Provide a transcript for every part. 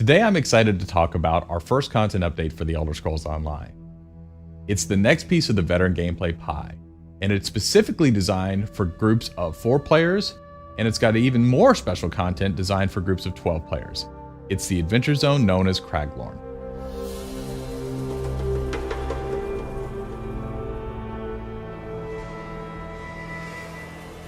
Today I'm excited to talk about our first content update for the Elder Scrolls Online. It's the next piece of the veteran gameplay pie, and it's specifically designed for groups of 4 players, and it's got even more special content designed for groups of 12 players. It's the adventure zone known as Craglorn.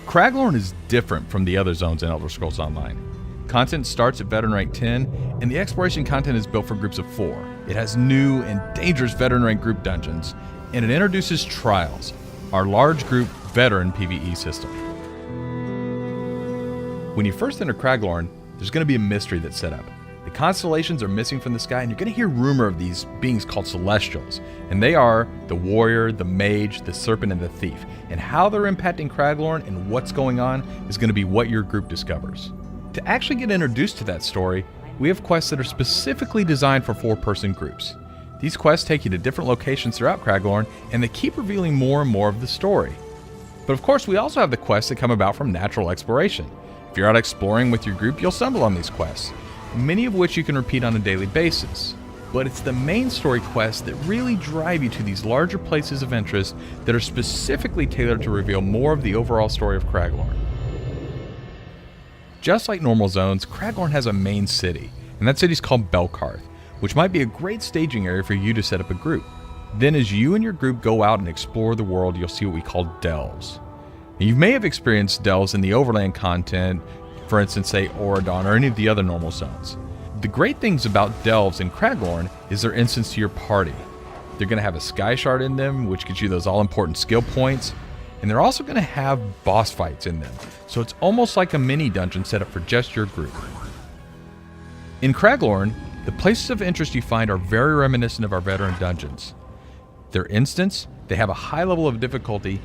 Craglorn is different from the other zones in Elder Scrolls Online. Content starts at veteran rank 10, and the exploration content is built for groups of 4. It has new and dangerous veteran rank group dungeons, and it introduces Trials, our large group veteran PvE system. When you first enter Craglorn, there's going to be a mystery that's set up. The constellations are missing from the sky, and you're going to hear rumor of these beings called Celestials, and they are the warrior, the mage, the serpent, and the thief. And how they're impacting Craglorn and what's going on is going to be what your group discovers. To actually get introduced to that story, we have quests that are specifically designed for 4-person groups. These quests take you to different locations throughout Craglorn, and they keep revealing more and more of the story. But of course, we also have the quests that come about from natural exploration. If you're out exploring with your group, you'll stumble on these quests, many of which you can repeat on a daily basis. But it's the main story quests that really drive you to these larger places of interest that are specifically tailored to reveal more of the overall story of Craglorn. Just like normal zones, Craglorn has a main city, and that city is called Belkarth, which might be a great staging area for you to set up a group. Then as you and your group go out and explore the world, you'll see what we call delves. Now, you may have experienced delves in the overland content, for instance, say Auradon or any of the other normal zones. The great things about delves in Craglorn is they're instance to your party. They're going to have a sky shard in them, which gives you those all-important skill points, and they're also going to have boss fights in them, so it's almost like a mini dungeon set up for just your group. In Craglorn, the places of interest you find are very reminiscent of our veteran dungeons. They're instance, they have a high level of difficulty,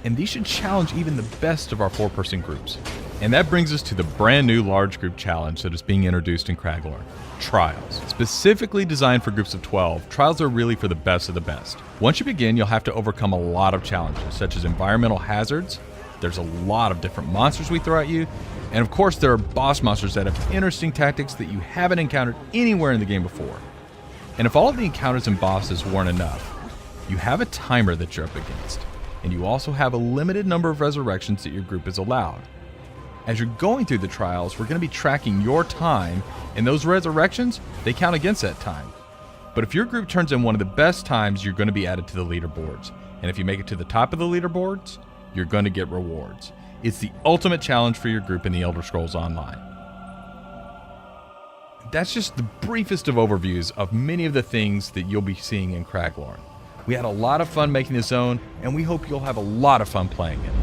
and these should challenge even the best of our 4-person groups. And that brings us to the brand new large group challenge that is being introduced in Craglorn, Trials. Specifically designed for groups of 12, Trials are really for the best of the best. Once you begin, you'll have to overcome a lot of challenges, such as environmental hazards. There's a lot of different monsters we throw at you, and of course there are boss monsters that have interesting tactics that you haven't encountered anywhere in the game before. And if all of the encounters and bosses weren't enough, you have a timer that you're up against, and you also have a limited number of resurrections that your group is allowed. As you're going through the trials, we're going to be tracking your time, and those resurrections, they count against that time. But if your group turns in one of the best times, you're going to be added to the leaderboards. And if you make it to the top of the leaderboards, you're going to get rewards. It's the ultimate challenge for your group in the Elder Scrolls Online. That's just the briefest of overviews of many of the things that you'll be seeing in Craglorn. We had a lot of fun making this zone, and we hope you'll have a lot of fun playing it.